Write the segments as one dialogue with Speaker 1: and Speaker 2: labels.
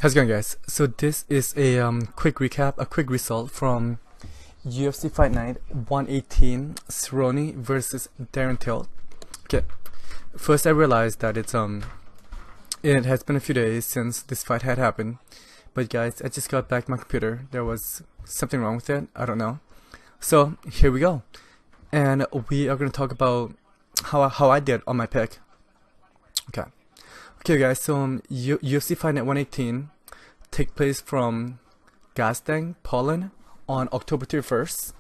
Speaker 1: How's it going, guys? So this is a quick recap, a quick result from UFC Fight Night 118, Cerrone versus Darren Till. Okay, first I realized that it has been a few days since this fight had happened, but guys, I just got back to my computer. There was something wrong with it. I don't know. So here we go, and we are gonna talk about how I did on my pick. Okay, guys. So UFC Fight Night 118 take place from Gdańsk, Poland, on October 31st,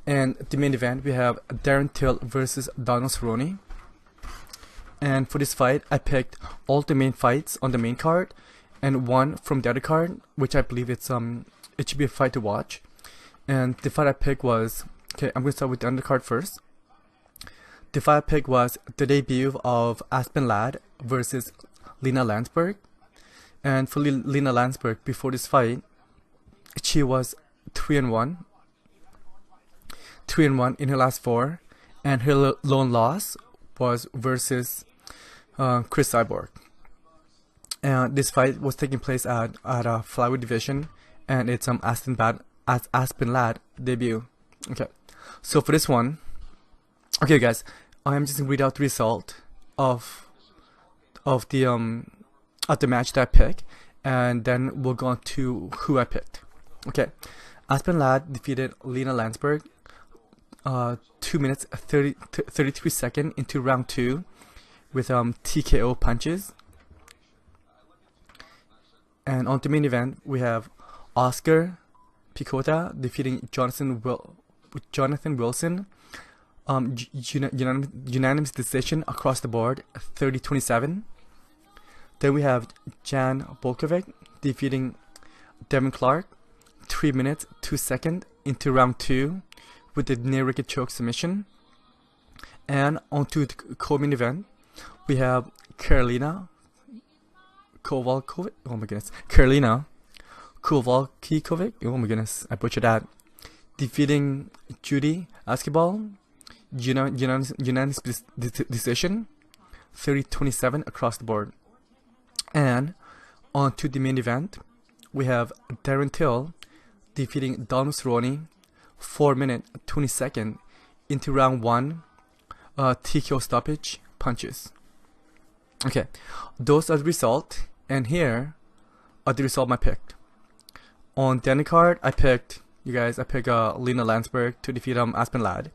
Speaker 1: and the main event we have Darren Till versus Donald Cerrone. And for this fight, I picked all the main fights on the main card, and one from the other card, which I believe it should be a fight to watch. And the fight I picked was, okay, I'm gonna start with the undercard first. The fight I picked was the debut of Aspen Ladd versus Lina Landsberg. And for Lina Landsberg, before this fight, she was 3-1 in her last four, and her lone loss was versus Chris Cyborg. And this fight was taking place at a flyweight division, and it's Aspen Ladd debut. Okay, so for this one, okay, guys, I am just gonna read out the result of the match that I picked, and then we'll go on to who I picked. Okay, Aspen Ladd defeated Lina Landsberg 2 minutes 33 seconds into round 2 with TKO punches. And on the main event we have Oscar Picota defeating Jonathan Wilson, unanimous decision across the board, 30-27. Then we have Jan Bolkovic defeating Devin Clark 3 minutes 2 seconds into round 2 with the near wicket choke submission. And onto the co-main event, we have Karolina Kowalkiewicz. Oh my goodness, I butchered that. Defeating Judy Askibal, unanimous decision, 30-27 across the board. And on to the main event, we have Darren Till defeating Donald Cerrone 4 minutes 20 seconds into round 1 TKO stoppage punches. Okay, those are the result, and here are the result I picked. On the undercard, I picked Lina Landsberg to defeat Aspen Ladd.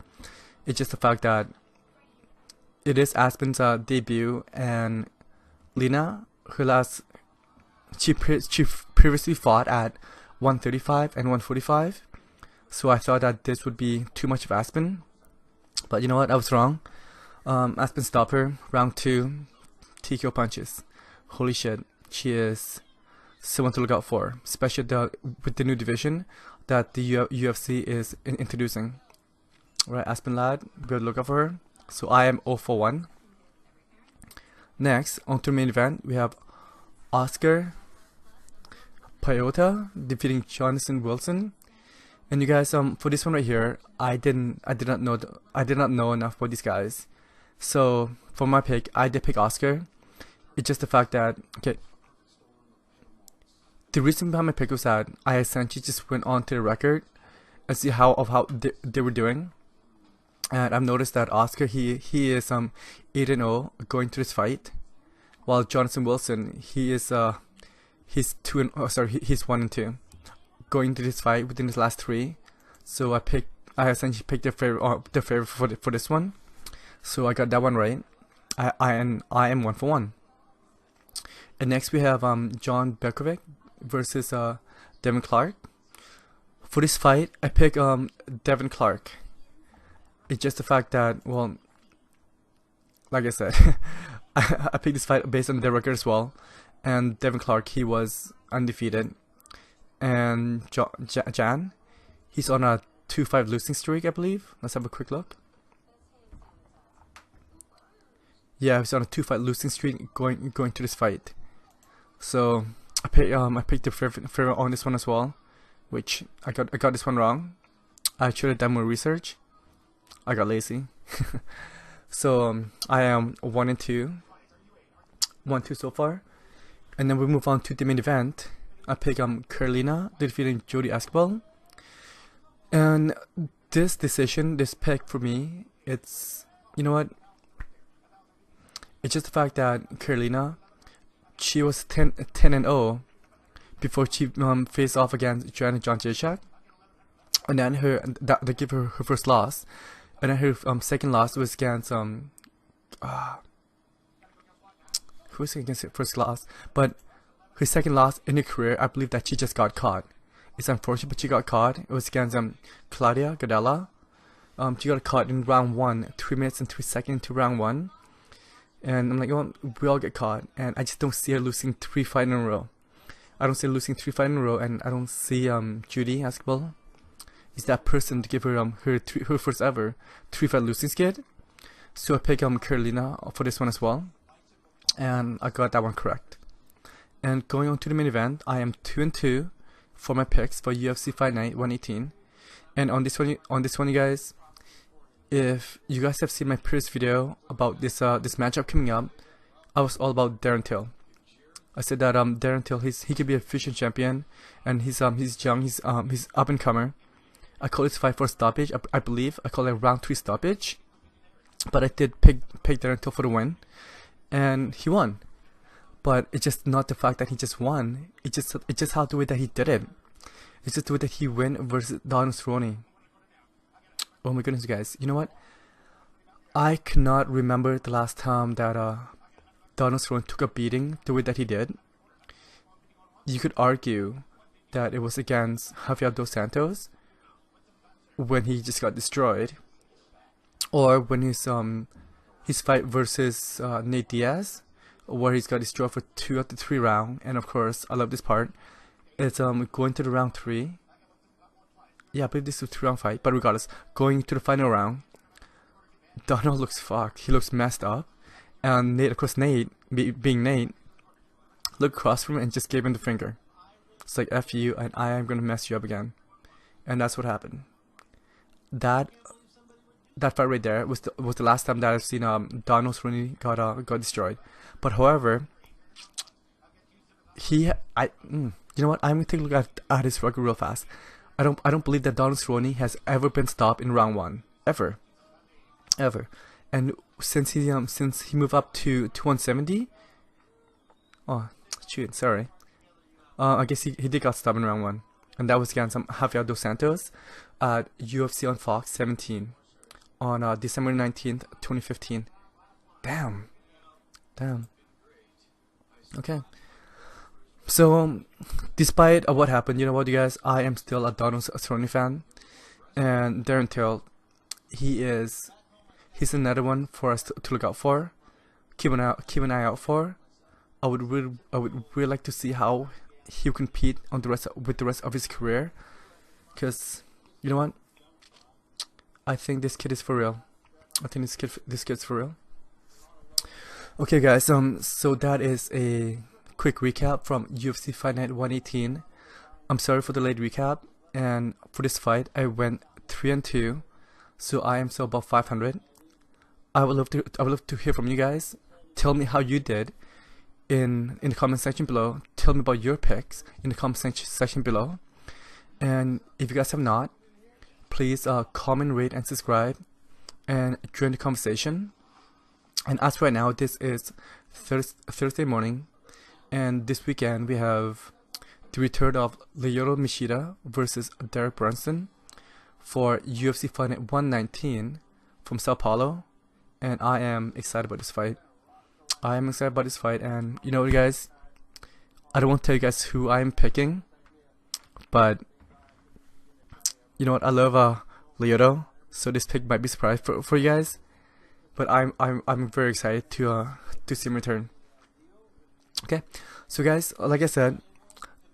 Speaker 1: It's just the fact that it is Aspen's debut, and Lina, she previously fought at 135 and 145, so I thought that this would be too much of Aspen, but you know what, I was wrong. Aspen stopped her, round 2, TKO punches. Holy shit, she is someone to look out for, especially with the new division that the UFC is introducing. Right, Aspen Ladd, good look out for her. So I am 0 for 1. Next, on to the main event, we have Oscar Picota defeating Jonathan Wilson. And you guys, for this one right here, I did not know enough about these guys. So for my pick, I did pick Oscar. It's just the fact that, okay, the reason behind my pick was that I essentially just went on to the record and see how they were doing. And I've noticed that Oscar, he is 8-0 going to this fight, while Jonathan Wilson, he's 1-2 going to this fight within his last 3. So I essentially picked their favorite for this one. So I got that one right. I am 1 for 1. And next we have Jan Bolkovic versus Devin Clark. For this fight, I picked Devin Clark. It's just the fact that, well, like I said, I picked this fight based on their record as well. And Devin Clark, he was undefeated. And Jan, he's on a 2-5 losing streak, I believe. Let's have a quick look. Yeah, he's on a 2-5 losing streak going to this fight. So I picked the favorite on this one as well, which I got this one wrong. I should have done more research. I got lazy. So I am 1-2 so far. And then we move on to the main event. I pick Carolina defeating Jodie Esquibel. And this decision, this pick for me, it's, you know what? It's just the fact that Carolina, she was 10-0 before she faced off against Joanna Jędrzejczyk, and then they give her her first loss, and then her second loss was against who was against her first loss, but her second loss in her career, I believe that she just got caught. It's unfortunate, but she got caught. It was against Claudia Gadelha. She got caught in round 1, 3 minutes and 3 seconds into round 1. And I'm like, well, we all get caught, and I just don't see her losing 3 fights in a row. I don't see her losing 3 fights in a row, and I don't see Jodie Esquibel is that person to give her her first ever 3-fight losing skid. So I pick Carolina for this one as well, and I got that one correct. And going on to the main event, I am 2-2 for my picks for UFC Fight Night 118. And on this one, you guys, if you guys have seen my previous video about this matchup coming up, I was all about Darren Till. I said that Darren Till, he could be a fusion champion, and he's young, he's up and comer. I call this fight for stoppage. I believe I call it round 3 stoppage, but I did pick Darren Till for the win, and he won. But it's just not the fact that he just won. It's just how the way that he did it. It's just the way that he went versus Donald Cerrone. Oh my goodness, guys! You know what? I cannot remember the last time that Donald Cerrone took a beating the way that he did. You could argue that it was against Javier dos Santos when he just got destroyed, or when his fight versus Nate Diaz, where he's got destroyed for 2 out of 3 rounds. And of course, I love this part. It's going to the round 3. Yeah, I believe this is a 3-round fight, but regardless, going to the final round, Donald looks fucked. He looks messed up, and Nate, of course, Nate, being Nate, looked across from him and just gave him the finger. It's like, F you, and I am gonna mess you up again. And that's what happened. That fight right there was the last time that I've seen Donald Cerrone got destroyed. But however, you know what? I'm gonna take a look at his record real fast. I don't believe that Donald Cerrone has ever been stopped in round 1, ever. And since he moved up to 170, oh shoot, sorry. I guess he did got stopped in round 1, and that was against Javier dos Santos at UFC on Fox 17 on December 19th, 2015. Damn. Okay. So, despite what happened, you know what, you guys, I am still a Donald Cerrone fan, and Darren Till, he's another one for us to look out for, keep an eye out for. I would really like to see how he'll compete on with the rest of his career, because you know what, I think this kid is for real. This kid's for real. Okay, guys. So that is a quick recap from UFC Fight Night 118. I'm sorry for the late recap, and for this fight I went 3-2, so I am still above 500. I would love to hear from you guys. Tell me how you did in the comment section below. Tell me about your picks in the comment section below. And if you guys have not, please comment, rate, and subscribe, and join the conversation. And as right now, this is Thursday morning, and this weekend we have the return of Lyoto Machida versus Derek Brunson for UFC Fight Night 119 from Sao Paulo, and I am excited about this fight. And you know what, guys, I don't want to tell you guys who I'm picking, but you know what, I love Lyoto, so this pick might be a surprise for you guys. But I'm very excited to see him return. Okay, so guys, like I said,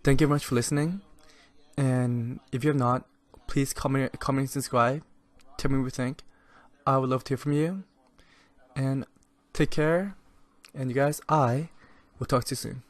Speaker 1: thank you very much for listening. And if you have not, please comment and subscribe. Tell me what you think. I would love to hear from you. And take care. And you guys, I will talk to you soon.